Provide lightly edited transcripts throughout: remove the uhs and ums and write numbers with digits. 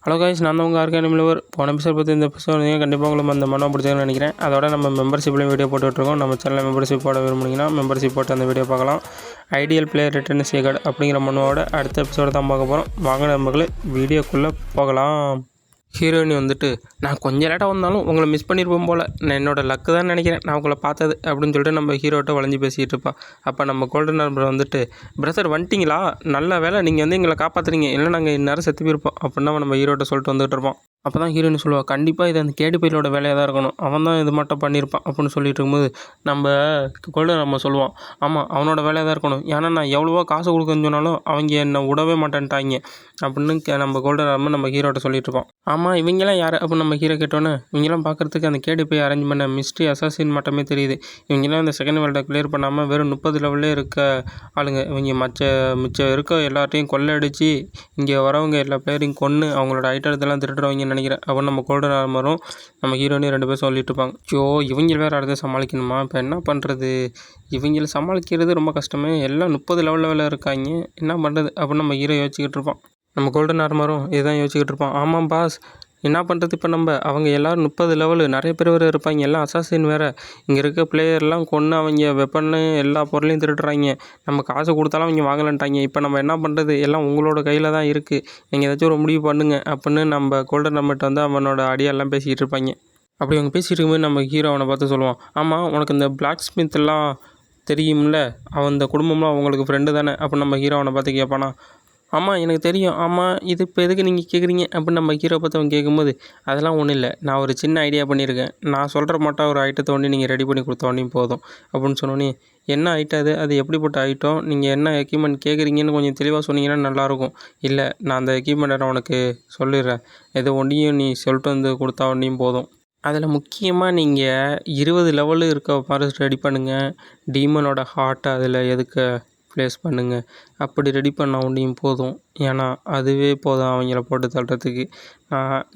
Hello guys, நான் தான் உங்கள் ஆர்கானிமிலவர். போன எபிசோட் பற்றி இந்த எபிசோட் நீங்கள் கண்டிப்பாக உங்களுக்கு அந்த மனம் பிடிச்சதுன்னு நினைக்கிறேன். அதோட நம்ம மெம்பர்ஷிப்லேயும் வீடியோ போட்டுட்ருக்கோம். நம்ம சேனலில் மெம்பர்ஷிப் போட விரும்புனீங்கன்னா மெம்பர்ஷிப் போட்டு அந்த வீடியோ பார்க்கலாம். ஐடியல் பிளேயர் ரிட்டர்ன் சீகார்டு அப்படிங்கிற மனோட அடுத்த எபிசோடு தான் பார்க்க போகிறோம். வாங்க நம்பர்களே, வீடியோக்குள்ளே போகலாம். ஹீரோயினி வந்துட்டு, நான் கொஞ்சம் லேட்டாக வந்தாலும் உங்களை மிஸ் பண்ணியிருப்போம் போல், நான் என்னோடய லக்கு தான் நினைக்கிறேன் நான் உங்களை பார்த்தது அப்படின்னு சொல்லிட்டு நம்ம ஹீரோட்ட வளைஞ்சு பேசிகிட்டு இருப்பா. அப்போ நம்ம கோல்டன் நம்பர் வந்துட்டு, பிரதர் வந்துட்டிங்களா, நல்ல வேலை நீங்கள் வந்து எங்களை காப்பாற்றுறீங்க, இல்லை நாங்கள் இந்நேரம் செத்து போயிருப்போம் அப்படின்னு நம்ம ஹீரோட்ட சொல்லிட்டு வந்துட்டு இருப்போம். அப்போ தான் ஹீரோயின் சொல்லுவாள், கண்டிப்பாக இது அந்த கேடி பையலோட வேலையாக தான் இருக்கணும், அவன் தான் இது மட்டும் பண்ணியிருப்பான் அப்படின்னு சொல்லிட்டு இருக்கும்போது நம்ம கோல்டன் நம்ம சொல்லுவான், ஆமாம் அவனோட வேலையாக தான் இருக்கணும், ஏன்னா நான் எவ்வளோவா காசு கொடுக்குன்னு சொன்னாலும் அவங்க என்னை விடவே மாட்டேன்ட்டாங்க அப்படின்னு நம்ம கோல்டன் நம்ம ஹீரோட்ட சொல்லிட்டு இருப்போம். ஆமாம் இவங்கெல்லாம் யார் அப்படின்னு நம்ம ஹீரோ கேட்டோன்னே, இவங்கெல்லாம் பார்க்குறதுக்கு அந்த கேடி போய் அரேஞ்ச் பண்ண மிஸ்ட்ரி அசாசின் மட்டுமே தெரியுது. இவங்கெல்லாம் இந்த செகண்ட் வேர்ல்டை கிளியர் பண்ணாமல் வெறும் 30 லெவல்லே இருக்க ஆளுங்க. இவங்க மிச்சம் இருக்க எல்லாத்தையும் கொள்ளையடிச்சு இங்கே வரவங்க எல்லா பிளேயரையும் கொன்று அவங்களோட ஐட்டத்தெல்லாம் திருடுறவங்கன்னு நினைக்கிறேன் அப்படின்னு நம்ம கோல்டன் ஆர்மரும் நம்ம ஹீரோனையும் 2 பேரும் சொல்லிட்டு இருப்பாங்க. இவங்க வேறு அடுத்த சமாளிக்கணுமா, இப்போ என்ன பண்ணுறது, இவங்களை சமாளிக்கிறது ரொம்ப கஷ்டமே, எல்லாம் 30 லெவலில் இருக்காங்க, என்ன பண்ணுறது அப்படின்னு நம்ம ஹீரோ யோசிச்சுக்கிட்டு இருப்பான். நம்ம கோல்டன் ஆர்மரும் இதுதான் யோசிச்சுக்கிட்டு இருப்பான். ஆமாம் பாஸ், என்ன பண்ணுறது இப்போ நம்ம, அவங்க எல்லோரும் 30 லெவலு, நிறைய பேர் வேறு இருப்பாங்க, எல்லாம் அசாசின் வேறு, இங்கே இருக்க பிளேயர்லாம் கொன்று அவங்க வெப்பன்னு எல்லா பொருளையும் திருடுறாங்க, நம்ம காசு கொடுத்தாலும் அவங்க வாங்கலன்ட்டாங்க, இப்போ நம்ம என்ன பண்ணுறது, எல்லாம் உங்களோட கையில் தான் இருக்குது, நீங்கள் ஏதாச்சும் ஒரு முடிவு பண்ணுங்க அப்படின்னு நம்ம கோல்டன் நம்பர்கிட்ட வந்து அவனோட அடியெல்லாம் பேசிக்கிட்டு இருப்பாங்க. அப்படி அவங்க பேசிகிட்டு இருக்கும்போது நம்ம ஹீரோ அவனை பார்த்து சொல்லுவான், ஆமாம் உனக்கு இந்த பிளாக் ஸ்மித்லாம் தெரியும்ல, அவன் இந்த குடும்பம்லாம் அவங்களுக்கு ஃப்ரெண்டு தானே அப்படின்னு நம்ம ஹீரோ அவனை பார்த்து கேட்பானா. ஆமாம் எனக்கு தெரியும். ஆமாம் இது இப்போ எதுக்கு நீங்கள் கேட்குறீங்க அப்படின்னு நம்ம ஹீரோ பார்த்து அவன் கேட்கும்போது, அதெல்லாம் ஒன்றும் இல்லை, நான் ஒரு சின்ன ஐடியா பண்ணியிருக்கேன், நான் சொல்கிற மாட்டா ஒரு ஐட்டத்தை ஒன்று நீங்கள் ரெடி பண்ணி கொடுத்தோன்னே போதும் அப்படின்னு சொன்னோன்னே, என்ன ஐட்டம் அது எப்படிப்பட்ட ஐட்டம், நீங்கள் என்ன எக்யூப்மெண்ட் கேட்குறீங்கன்னு கொஞ்சம் தெளிவாக சொன்னீங்கன்னா நல்லாயிருக்கும். இல்லை நான் அந்த எக்யூப்மெண்ட்டை நான் உனக்கு சொல்லிடுறேன், எது ஒன்றையும் நீ சொல்லிட்டு வந்து கொடுத்தா ஒன்றையும் போதும். அதில் முக்கியமாக நீங்கள் 20 லெவலு இருக்க மாதிரி ரெடி பண்ணுங்கள், டீமனோட ஹார்ட்டை அதில் எதுக்கு ப்ளேஸ் பண்ணுங்கள், அப்படி ரெடி பண்ண ஒன்றையும் போதும், ஏன்னா அதுவே போதும் அவங்கள போட்டு தள்ளுறதுக்கு.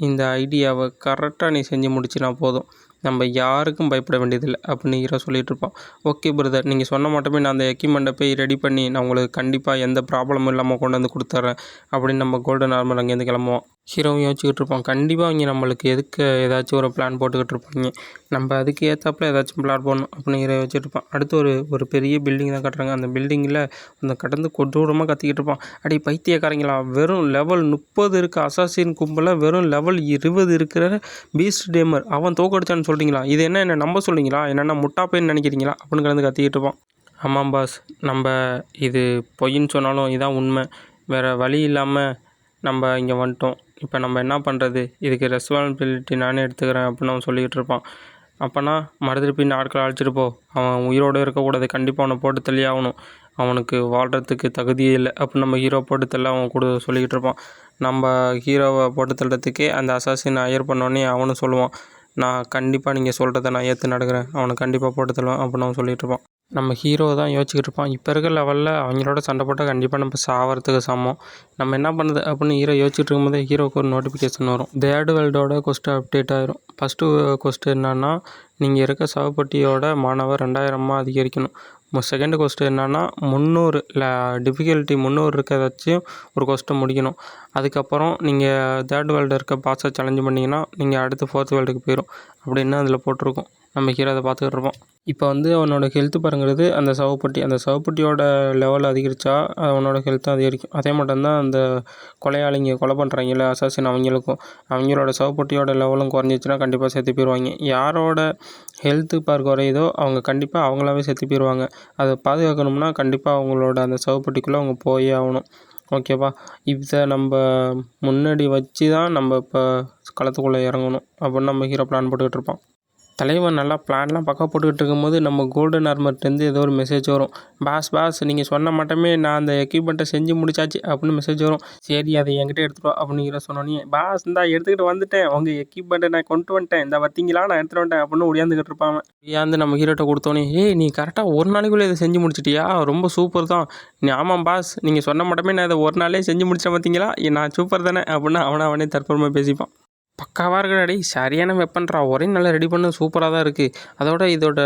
இந்த ஐடியாவை கரெக்டாக நீ செஞ்சு முடிச்சுனா போதும், நம்ம யாருக்கும் பயப்பட வேண்டியதில்லை அப்படின்னு ஹீரோ சொல்லிகிட்டு இருப்பான். ஓகே பிரதர், நீங்கள் சொன்ன மட்டுமே நான் அந்த எக்யூப்மெண்ட்டை போய் ரெடி பண்ணி நான் உங்களுக்கு கண்டிப்பாக எந்த ப்ராப்ளமும் இல்லாமல் கொண்டு வந்து கொடுத்துட்றேன் அப்படின்னு நம்ம கோல்டன் ஆர்மர் அங்கேருந்து கிளம்புவோம். ஹீரோவும் யோசிச்சுக்கிட்டு இருப்பான், கண்டிப்பாக அவங்க நம்மளுக்கு எதுக்கு ஏதாச்சும் ஒரு பிளான் போட்டுக்கிட்டு இருப்பாங்க, நம்ம அதுக்கு ஏற்றாப்புல ஏதாச்சும் பிளான் போடணும் அப்படின்னு ஹீரோ வச்சுட்டு இருப்பான். அடுத்து ஒரு பெரிய பில்டிங் தான் கட்டுறாங்க. அந்த பில்டிங்கில் அந்த கடந்து கொடூரமாக கத்திக்கிட்டு இருப்பான், அடி பைத்தியக்காரங்களா, வெறும் லெவல் 30 இருக்க அசாசின் கும்பலை வெறும் லெவல் 20 இருக்கிற பீஸ்ட் டேமர் அவன் தோக்கடிச்சான்னு சொல்கிறீங்களா, இது என்ன நம்ப சொல்கிறீங்களா, என்னென்னா முட்டாப்பேன்னு நினைக்கிறீங்களா அப்படின்னு கலந்து கத்திக்கிட்டு இருப்பான். ஆமாம் பாஸ், நம்ம இது பொய்ன்னு சொன்னாலும் இதான் உண்மை, வேறு வழி இல்லாமல் நம்ம இங்கே வந்துட்டோம், இப்போ நம்ம என்ன பண்ணுறது, இதுக்கு ரெஸ்பான்சிபிலிட்டி நானே எடுத்துக்கிறேன் அப்படின்னு அவன் சொல்லிக்கிட்டு இருப்பான். அப்போனா மறுதிருப்பி ஆட்களை அழைச்சிட்டு போ, அவன் உயிரோடு இருக்கக்கூடாது, கண்டிப்பாக அவனை போட்டு தள்ளியாகணும், அவனுக்கு வாழ்கிறதுக்கு தகுதியே இல்லை அப்படின்னு நம்ம ஹீரோ போட்டு தள்ள அவன் கூட சொல்லிக்கிட்டு இருப்பான். நம்ம ஹீரோவை போட்டு தள்ளுறதுக்கே அந்த அசாசினை ஹையர் பண்ணோன்னே அவனும் சொல்லுவான், நான் கண்டிப்பாக நீங்கள் சொல்கிறத நான் ஏற்று நடக்கிறேன், அவனை கண்டிப்பாக போட்டு தள்ளுவேன் அப்படின்னு அவன் சொல்லிகிட்டு இருப்பான். நம்ம ஹீரோ தான் யோசிச்சுக்கிட்டு இருப்பான், இப்போ இருக்க லெவலில் அவங்களோட சண்டை போட்டால் கண்டிப்பாக நம்ம சாவறதுக்கு சமம், நம்ம என்ன பண்ணுறது அப்படின்னு ஹீரோ யோசிச்சுட்டு இருக்கும்போது ஹீரோவுக்கு ஒரு நோட்டிஃபிகேஷன் வரும். தேர்ட் வேர்ல்டோட கொஸ்ட்டு அப்டேட் ஆயிரும். ஃபஸ்ட்டு கொஸ்ட்டு என்னன்னா, நீங்கள் இருக்க சவப்பட்டியோட மாணவர் 2000 அதிகரிக்கணும். செகண்ட் கொஸ்ட்டு என்னென்னா 300 டிஃபிகல்ட்டி 300 இருக்கிறதாச்சும் ஒரு கொஸ்ட்டை முடிக்கணும். அதுக்கப்புறம் நீங்கள் தேர்ட் வேர்ல்டு இருக்க பாஸை சேலஞ்சு பண்ணிங்கன்னா நீங்கள் அடுத்து 4th வேர்ல்டுக்கு போயிடும் அப்படின்னு அதில் போட்டிருக்கோம். நம்ம ஹீரோ அதை பார்த்துக்கிட்டு இருப்போம். இப்போ வந்து அவனோட ஹெல்த்து பாருங்கிறது அந்த சவப்பட்டியோட லெவல் அதிகரித்தா அவனோட ஹெல்த்தும் அதிகரிக்கும். அதே மட்டும்தான் அந்த கொலையாளிங்க கொலை பண்ணுறாங்கல்ல அசாசின், அவங்களோட சவப்பட்டியோட லெவலும் குறைஞ்சிச்சுன்னா கண்டிப்பாக செத்து போயிடுவாங்க. யாரோட ஹெல்த்து குறையுதோ அவங்க கண்டிப்பாக அவங்களாவே செத்து போயிடுவாங்க. அதை பாதுகாக்கணும்னா கண்டிப்பாக அவங்களோட அந்த சவப்பட்டிக்குள்ளே அவங்க போயே ஆகணும். ஓகேவா, இதை நம்ம முன்னாடி வச்சு தான் நம்ம இப்போ களத்துக்குள்ளே இறங்கணும் அப்படின்னு நம்ம ஹீரோ பிளான் போட்டுக்கிட்டு இருப்பான். தலைவன் நல்லா பிளான்லாம் பக்கா போட்டுக்கிட்டு இருக்கும்போது நம்ம கோல்டன் ஆர்மர்ட்டேருந்து ஏதோ ஒரு மெசேஜ் வரும். பாஸ் நீங்கள் சொன்ன மட்டுமே நான் அந்த எக்யூப்மெண்ட்டை செஞ்சு முடிச்சாச்சு அப்படின்னு மெசேஜ் வரும். சரி அதை என்கிட்ட எடுத்துகிட்டு வா அப்படின்னு சொன்னோன்னே, பாஸ் இந்தா எடுத்துக்கிட்டு வந்துட்டேன், உங்கள் எக்யூப்மெண்ட்டை நான் கொண்டு வந்துட்டேன், இந்த பார்த்தீங்களா நான் எடுத்துகிட்டு வந்துட்டேன் அப்படின்னு ஒடியாந்துக்கிட்டு இருப்பான். ஒடியாந்து நம்ம ஹீரோட்ட கொடுத்தோன்னே, நீ கரெக்டாக ஒரு நாளைக்குள்ளே இதை செஞ்சு முடிச்சிட்டியா, ரொம்ப சூப்பர் தான். ஆமாம் பாஸ், நீங்கள் சொன்ன மட்டுமே நான் இதை ஒரு நாளே செஞ்சு முடிச்சேன் பார்த்தீங்களா, நான் சூப்பர் தானே அப்படின்னு அவனே தற்பெருமை பேசிப்பான். பக்காவாக இருக்குடா டேய், சரியான வெப்பன்ரா, ஒரே நல்லா ரெடி பண்ண சூப்பராக தான் இருக்குது. அதோட இதோட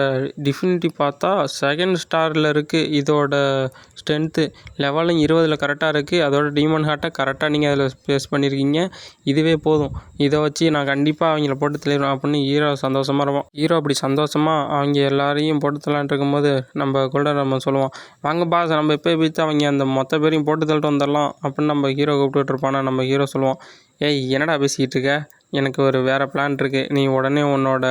டிஃபினிட்டி பார்த்தா செகண்ட் ஸ்டாரில் இருக்குது. இதோட ஸ்ட்ரென்த்து லெவலும் 20 கரெக்டாக இருக்குது. அதோட டீமன் ஹார்ட்டை கரெக்டாக நீங்கள் அதில் பேஸ் பண்ணியிருக்கீங்க. இதுவே போதும், இதை வச்சு நான் கண்டிப்பாக அவங்கள போட்டு தள்ளிடுவேன் அப்படின்னு ஹீரோ சந்தோஷமாக இருப்போம். ஹீரோ அப்படி சந்தோஷமாக அவங்க எல்லாரையும் போட்டு தள்ளான்ட்டு இருக்கும்போது நம்ம கோல்டன் நம்ம சொல்லுவோம், வாங்க பாஸ் நம்ம இப்போ போய்த்து அவங்க அந்த மொத்த பேரையும் போட்டு தள்ளிட்டு வந்துடலாம் அப்படின்னு நம்ம ஹீரோ கூப்பிட்டுட்டு இருப்பானா. நம்ம ஹீரோ சொல்லுவோம், ஏய் என்னடா பேசிக்கிட்டு இருக்க, எனக்கு ஒரு வேறு பிளான் இருக்குது, நீ உடனே உன்னோட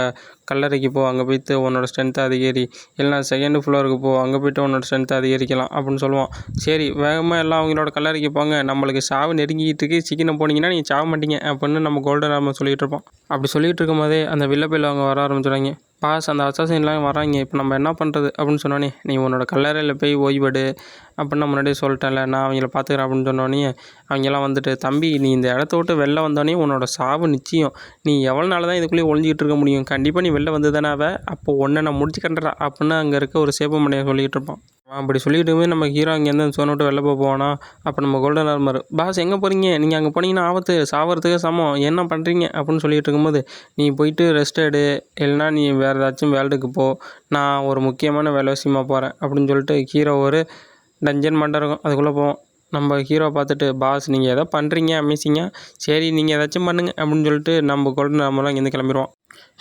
கல்லறைக்கு போ, அங்கே போய்த்து உன்னோட ஸ்ட்ரென்த்தை அதிகரி, இல்லைனா செகண்ட் ஃப்ளோருக்கு போ, அங்கே போய்ட்டு உன்னோட ஸ்ட்ரென்த்தை அதிகரிக்கலாம் அப்படின்னு சொல்லுவான். சரி வேகமாக எல்லாம் அவங்களோட கல்லறைக்கு போங்க, நம்மளுக்கு சாவு நெருங்கிட்டு இருக்கு, சீக்கிரம் போனீங்கன்னா நீங்கள் சாவ மாட்டீங்க அப்படின்னு நம்ம கோல்டன் நம்ம சொல்லிகிட்டு இருப்போம். அப்படி சொல்லிகிட்டு இருக்கும் போதே அந்த வில்லப்பையில் அவங்க வர ஆரம்பிச்சிடுறாங்க. பாஸ் அந்த அசாசின்லாம் வராங்க, இப்போ நம்ம என்ன பண்ணுறது அப்படின்னு சொன்னோன்னே, நீ உன்னோட கல்லறையில் போய் ஓய்வெடு அப்படின்னு நான் முன்னாடியே சொல்லிட்டேன்ல, நான் அவங்கள பார்த்துக்கிறேன் அப்படின்னு சொன்னோன்னே அவங்கெல்லாம் வந்துட்டு, தம்பி நீ இந்த இடத்த விட்டு வெளில வந்தோடனே உன்னோட சாவு நிச்சயம், நீ எவ்வளோ நாள் தான் இதுக்குள்ளேயே ஒழிஞ்சிக்கிட்டு இருக்க முடியும், கண்டிப்பாக நீ வெளில வந்து தானே அப்போ ஒன்றை நான் முடிச்சுக்கன்றா அப்படின்னு அங்கே இருக்க ஒரு சேப்பு மண்டையை சொல்லிகிட்டு இருப்பான். அப்படி சொல்லிட்டுமே நம்ம ஹீரோ அங்கேருந்து சொன்ன விட்டு வெளில போவானா. அப்போ நம்ம கோல்டன் ஆர்மர், பாஸ் எங்கே போகிறீங்க, நீங்கள் அங்கே போனீங்கன்னா ஆபத்து, சாவறதுக்கு சமம், என்ன பண்ணுறீங்க அப்படின்னு சொல்லிட்டு இருக்கும்போது, நீ போயிட்டு ரெஸ்ட் எடு, இல்லைனா நீ வேறு ஏதாச்சும் வேல்டுக்கு போ, நான் ஒரு முக்கியமான வேலை விஷயமா போகிறேன் அப்படின்னு சொல்லிட்டு ஹீரோ ஒரு டஞ்சன் மண்டை இருக்கும் அதுக்குள்ளே போவோம். நம்ம ஹீரோ பார்த்துட்டு, பாஸ் நீங்கள் எதோ பண்ணுறீங்க அமேசிங்காக, சரி நீங்கள் ஏதாச்சும் பண்ணுங்க அப்படின்னு சொல்லிட்டு நம்ம கோல்டன் ஆர்மர்லாம் இங்கேருந்து கிளம்பிடுவோம்.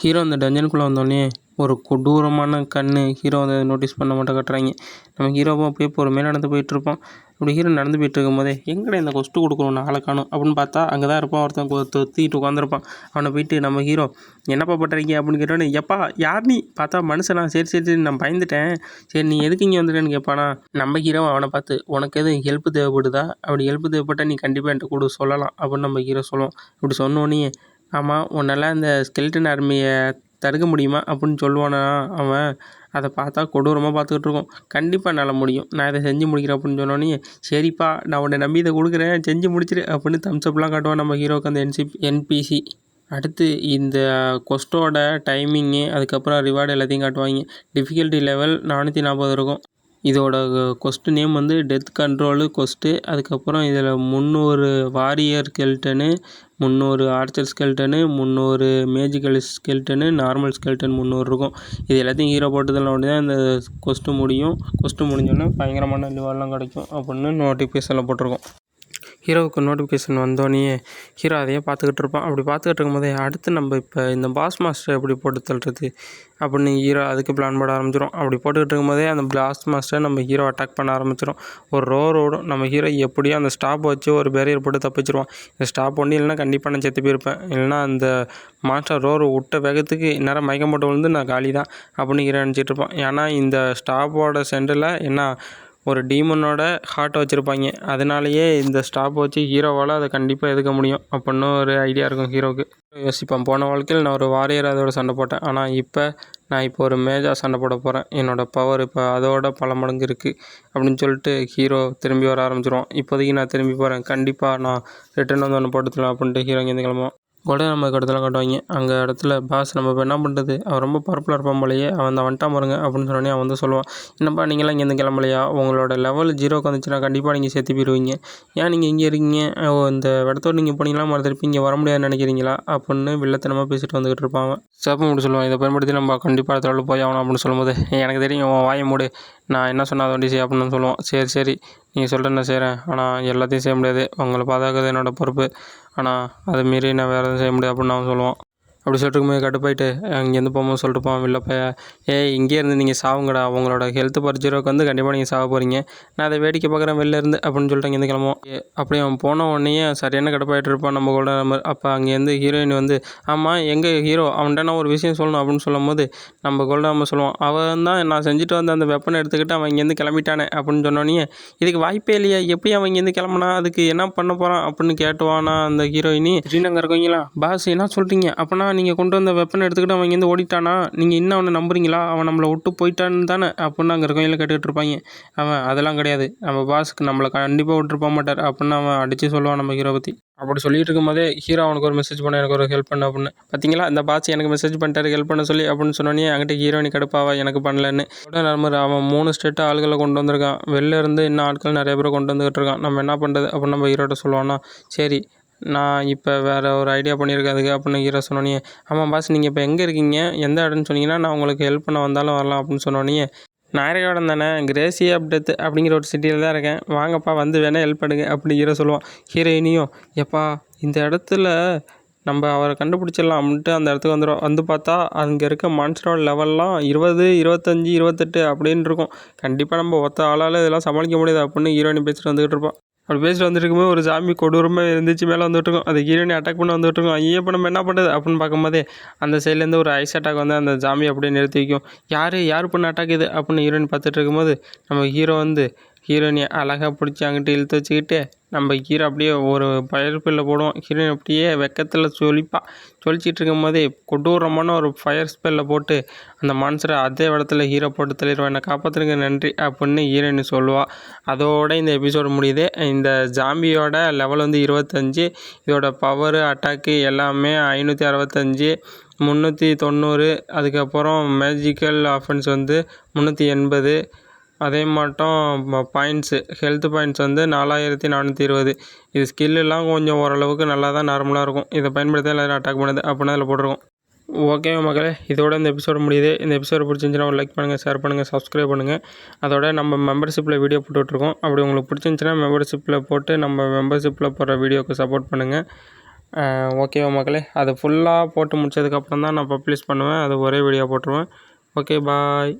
ஹீரோ அந்த டஞ்சனுக்குள்ளே வந்தோடனே ஒரு கொடூரமான கண் ஹீரோ வந்து நோட்டீஸ் பண்ண மட்டும் கட்டுறாங்க. நம்ம ஹீரோவும் அப்படியே பொறுமையாக நடந்து போயிட்டுருப்போம். அப்படி ஹீரோ நடந்து போயிட்டு இருக்கும்போதே, எங்கடா இந்த கொஸ்ட்டு கொடுக்கணும் ஆளை காணும் அப்படின்னு பார்த்தா அங்கே தான் இருப்பான் ஒருத்தன் தொத்திட்டு உட்காந்துருப்பான். அவனை போயிட்டு நம்ம ஹீரோ, என்னப்பா பண்ணுறீங்க அப்படின்னு கேட்டோன்னே, எப்பா யார் நீ பார்த்தா மனுஷனா, சரி சரி சரி நான் பயந்துட்டேன், சரி நீ எதுக்கு இங்கே வந்துட்டேன்னு கேட்பானா. நம்ம ஹீரோ அவனை பார்த்து, உனக்கு எதுவும் ஹெல்ப் தேவைப்படுதா, அப்படி ஹெல்ப் தேவைப்பட்டால் நீ கண்டிப்பாக என்கிட்ட கூட சொல்லலாம் அப்படின்னு நம்ம ஹீரோ சொல்லுவோம். இப்படி சொன்னோடனே, ஆமாம் உன்னால் அந்த ஸ்கெல்டன் ஆர்மியை தடுக்க முடியுமா அப்படின்னு சொல்லுவானா அவன். அதை பார்த்தா கொடூரமாக பார்த்துக்கிட்டு இருக்கோம். கண்டிப்பாக என்னால் முடியும், நான் இதை செஞ்சு முடிக்கிறேன் அப்படின்னு சொன்னோன்னே, சரிப்பா நான் உன்னை நம்பி இதை கொடுக்குறேன், செஞ்சு முடிச்சிரு அப்படின்னு தம்ஸ்அப்லாம் காட்டுவான் நம்ம ஹீரோக்கு அந்த என்பிசி. அடுத்து இந்த கொஸ்ட்டோட டைமிங்கு, அதுக்கப்புறம் ரிவார்டு எல்லாத்தையும் காட்டுவாங்க. டிஃபிகல்ட்டி லெவல் 440 இருக்கும். இதோட கொஸ்ட்டு நேம் வந்து டெத் கண்ட்ரோலு கொஸ்ட்டு. அதுக்கப்புறம் இதில் 300 warrior skeleton, 300 archer skeleton, 300 magical skeleton, normal skeleton 300 இருக்கும். இது எல்லாத்தையும் ஹீரோ போட்டதில் ஒன்று தான் இந்த கொஸ்ட்டு முடியும். கொஸ்ட்டு முடிஞ்சோடனே பயங்கரமான ரிவார்ட்லாம் கிடைக்கும் அப்படின்னு நோட்டிஃபிகேஷனில் போட்டிருக்கோம். ஹீரோவுக்கு நோட்டிஃபிகேஷன் வந்தோடனே ஹீரோ அதையே பார்த்துக்கிட்டு இருப்பான். அப்படி பார்த்துக்கிட்டு இருக்கும்போதே, அடுத்து நம்ம இப்போ இந்த பாஸ் மாஸ்டர் எப்படி போட்டு தள்ளுறது அப்படின்னு ஹீரோ அதுக்கு பிளான் போட ஆரம்பிச்சிடும். அப்படி போட்டுக்கிட்டு இருக்கும்போதே அந்த பாஸ் மாஸ்டர் நம்ம ஹீரோ அட்டாக் பண்ண ஆரம்பிச்சிடும். ஒரு ரோடும் நம்ம ஹீரோ எப்படியோ அந்த ஸ்டாப் வச்சு ஒரு பேரியர் போட்டு தப்பிச்சிருவான். இந்த ஸ்டாப் ஒன்று இல்லைனா கண்டிப்பாக நான் செத்து போயிருப்பேன், இல்லைனா அந்த மாஸ்டர் ரோடு விட்ட வேகத்துக்கு இந்நேரம் மயக்கம் போட்டு விழுந்து நான் காலி தான் அப்படின்னு ஹீரோ நினச்சிட்டு இருப்பான். ஏன்னா இந்த ஸ்டாப்போட சென்டரில் என்ன ஒரு டீமனோட ஹார்ட் வச்சுருப்பாங்க, அதனாலேயே இந்த ஸ்டாப் வச்சு ஹீரோவால் அதை கண்டிப்பாக எதுக்க முடியும் அப்படின்னு ஒரு ஐடியா இருக்கும் ஹீரோவுக்கு. யோசிப்பான், போன வாழ்க்கையில் நான் ஒரு வாரியர் அதோட சண்டை போட்டேன், ஆனால் நான் இப்போ ஒரு மேஜாக சண்டை போட போகிறேன், என்னோடய பவர் இப்போ அதோட பல மடங்கு இருக்குது அப்படின்னு சொல்லிட்டு ஹீரோ திரும்பி வர ஆரம்பிச்சிருவான். இப்போதைக்கு நான் திரும்பி போகிறேன், கண்டிப்பாக நான் ரிட்டர்ன் வந்து ஒன்று போட்டுக்கலாம் அப்படின்ட்டு ஹீரோ இங்கேருந்து கிளம்புவான். கூட நம்ம இடத்துல காட்டுவாங்க. அங்கே இடத்துல பாஸ் நம்ம இப்போ என்ன பண்ணுறது, அவன் ரொம்ப பவர்ஃபுல்லாக இருப்பான் போலயே, அவன் தான் வந்துட்டான் பாருங்க அப்படின்னு சொன்னோடனே அவன் வந்து சொல்லுவான், என்னப்பா நீங்களாம் இங்கேருந்து கிளம்பலையா, உங்களோட லெவல் 0க்கு வந்துச்சுன்னா கண்டிப்பாக நீங்கள் சேர்த்து போயிடுவீங்க, ஏன் நீங்கள் இங்கே இருக்கீங்க, இந்த இடத்தோடு நீங்கள் போனீங்களா மறுதிருப்பி இங்கே வர முடியாதுன்னு நினைக்கிறீங்களா அப்படின்னு வில்லத்தனமாக பேசிட்டு வந்துக்கிட்டு இருப்பான் அவன். சேப்பம் அப்படி சொல்லுவான், இதை பயன்படுத்தி நம்ம கண்டிப்பாக இடத்துல போய் ஆகணும் அப்படின்னு சொல்லும்போது, எனக்கு தெரியும் உன் வாயை மூடு, நான் என்ன சொன்னால் அதை வண்டி செய்ய அப்படின்னு சொல்லுவான். சரி சரி நீங்கள் சொல்கிற நான் செய்கிறேன், ஆனால் எல்லாத்தையும் செய்ய முடியாது, உங்களை பாதுகாக்கிறது என்னோடய பொறுப்பு, ஆனால் அதை மீறி நான் வேறு எதுவும் செய்ய முடியாது அப்படின்னு அவன் சொல்லுவான். அப்படி சொல்லிட்டு இருக்கும்போது கட்டுப்பாயிட்டு இங்கேருந்து போகும்போது சொல்லிட்டு போவான் வில்லப்பைய, இங்கே இருந்து நீங்கள் சாவுங்கடா, உங்களோட ஹெல்த் பர் 0க்கு வந்து கண்டிப்பாக நீங்கள் சாக போகிறீங்க, நான் அதை வேடிக்கை பார்க்குறேன் வெளில இருந்து அப்படின்னு சொல்லிட்டு அங்கேருந்து கிளம்புவோம். அப்படியே அவன் போன உடனே சரியான கட்டுப்பாயிட்டு இருப்பான் நம்ம கூட. அப்போ அங்கேருந்து ஹீரோயின் வந்து, ஆமாம் எங்கள் ஹீரோ அவன்கிட்ட நான் ஒரு விஷயம் சொல்லணும் அப்படின்னு சொல்லும் போது நம்ம கோல்டாம சொல்லுவான், அவன் தான் நான் செஞ்சுட்டு வந்து அந்த வெப்பனை எடுத்துக்கிட்டு அவன் இங்கேருந்து கிளம்பிட்டானே அப்படின்னு சொன்னோன்னே, இதுக்கு வாய்ப்பே இல்லையா, எப்படி அவன் இங்கேருந்து கிளம்புனா, அதுக்கு என்ன பண்ண போகிறான் அப்படின்னு கேட்டுவானா அந்த ஹீரோயினி. ஸ்ரீநகர் இருக்கீங்களா பாஸ் என்ன சொல்கிறீங்க, அப்படின்னா நீங்கள் கொண்டு வந்த வெப்பனை எடுத்துக்கிட்டு அவன் இங்கேருந்து ஓடிட்டானா, நீங்கள் இன்னும் அவனை நம்புறீங்களா, அவன் நம்மளை விட்டு போயிட்டான்னு தானே அப்படின்னு அங்கே இருக்கவங்கள கேட்டுக்கிட்டு இருப்பாங்க. அவன் அதெல்லாம் கிடையாது, நம்ம பாஸுக்கு நம்மளை கண்டிப்பாக விட்டுருப்ப மாட்டார் அப்படின்னு அவன் அடித்து சொல்லுவான் நம்ம ஹீரோ பற்றி. அப்படி சொல்லிட்டு இருக்கும்போதே ஹீரோ அவனுக்கு ஒரு மெசேஜ் பண்ண, எனக்கு ஒரு ஹெல்ப் பண்ண அப்படின்னு. பார்த்தீங்களா இந்த பாஸ் எனக்கு மெசேஜ் பண்ணிட்டாரு ஹெல்ப் பண்ண சொல்லி அப்படின்னு சொன்னோன்னே அங்கிட்ட ஹீரோயினி கடுப்பாவா எனக்கு பண்ணலன்னு. உடனே அவன் 3 ஸ்டேட்டு ஆளுகளை கொண்டு வந்திருக்கான், வெளில இருந்து இன்னும் ஆட்கள் நிறைய பேர் கொண்டு வந்துக்கிட்டு இருக்கான், நம்ம என்ன பண்ணுறது அப்படின்னு நம்ம ஹீரோட்ட சொல்லுவான்னா, சரி நான் இப்போ வேறு ஒரு ஐடியா பண்ணியிருக்கேன் அதுக்கு அப்படின்னு ஹீரோ சொன்னோன்னே, ஆமாம் பாஸ் நீங்கள் இப்போ எங்கே இருக்கீங்க எந்த இடம்னு சொன்னீங்கன்னா நான் உங்களுக்கு ஹெல்ப் பண்ண வந்தாலும் வரலாம் அப்படின்னு சொன்னோன்னே, நாயகவாடம் தானே கிரேசி அப்டேத் அப்படிங்கிற ஒரு சிட்டியில் தான் இருக்கேன் வாங்கப்பா வந்து வேணால் ஹெல்ப் பண்ணுங்க அப்படின்னு ஹீரோ சொல்லுவான். ஹீரோயினியும் எப்பா இந்த இடத்துல நம்ம அவரை கண்டுபிடிச்சிடலாம் அப்படின்ட்டு அந்த இடத்துக்கு வந்துடும். வந்து பார்த்தா அங்கே இருக்க மான்ஸ்டரோட லெவல்லாம் 20, 25, 28 அப்படின்னு இருக்கும். கண்டிப்பாக நம்ம ஒத்த ஆளால் இதெல்லாம் சமாளிக்க முடியாது அப்படின்னு ஹீரோயினி பேசிட்டு வந்துகிட்டு இருப்பான். அப்படி பேசிட்டு வந்துட்டு இருக்கும்போது ஒரு ஜாம்பி கொடூரமாக இருந்துச்சு மேலே வந்துட்டுருக்கும். அது ஹீரோயினி அட்டாக் பண்ண வந்துட்டுருக்கும். ஐயோ இப்போ நம்ம என்ன பண்ணுறது அப்படின்னு பார்க்கும்போதே அந்த சைட்லேருந்து ஒரு ஐஸ் அட்டாக் வந்து அந்த ஜாம்பி அப்படியே நிறுத்தி வைக்கும். யார் பண்ண அட்டாக் இது அப்படின்னு ஹீரோயின் பார்த்துட்டு இருக்கும்போது நம்ம ஹீரோ வந்து ஹீரோயினை அழகாக பிடிச்சி அங்கிட்டு இழுத்து வச்சுக்கிட்டு நம்ம ஹீரோ அப்படியே ஒரு ஃபயர் ஸ்பெல்லில் போடுவோம். ஹீரோயின் அப்படியே வெக்கத்தில் ஜொலிச்சிட்டு இருக்கும் போதே கொடூரமான ஒரு ஃபயர் ஸ்பெல்லில் போட்டு அந்த மான்ஸ்டரை அதே இடத்துல ஹீரோ போட்டு தள்ளிடுவான். என்னை காப்பாற்றுறதுக்கு நன்றி அப்படின்னு ஹீரோயின் சொல்லுவாள். அதோட இந்த எபிசோடு முடியுது. இந்த ஜாம்பியோட லெவல் வந்து 25. இதோட பவரு அட்டாக்கு எல்லாமே 565, 390. அதுக்கப்புறம் மேஜிக்கல் ஆஃபென்ஸ் வந்து 380. அதே மாட்டம் பாயிண்ட்ஸு ஹெல்த் பாயிண்ட்ஸ் வந்து 4420. இது ஸ்கில்லாம் கொஞ்சம் ஓரளவுக்கு நல்லா தான் நார்மலாக இருக்கும். இதை பயன்படுத்தி எல்லோரும் அட்டாக் பண்ணுது அப்படின்னு அதில் போட்டிருக்கோம். ஓகே மக்களே, இதோட இந்த எபிசோடு முடியுது. இந்த எபிசோடு பிடிச்சிருந்துச்சுன்னா ஒரு லைக் பண்ணுங்கள், ஷேர் பண்ணுங்கள், சப்ஸ்கிரைப் பண்ணுங்கள். அதோட நம்ம மெம்பர்ஷிப்பில் வீடியோ போட்டுட்ருக்கோம். அப்படி உங்களுக்கு பிடிச்சிருந்துச்சின்னா மெம்பர்ஷிப்பில் போட்டு நம்ம மெம்பர்ஷிப்பில் போடுற வீடியோக்கு சப்போர்ட் பண்ணுங்கள். ஓகேவா மக்களே, அது ஃபுல்லாக போட்டு முடிச்சதுக்கப்புறம் தான் நான் பப்ளிஷ் பண்ணுவேன். அது ஒரே வீடியோ போட்டுருவேன். Okay bye.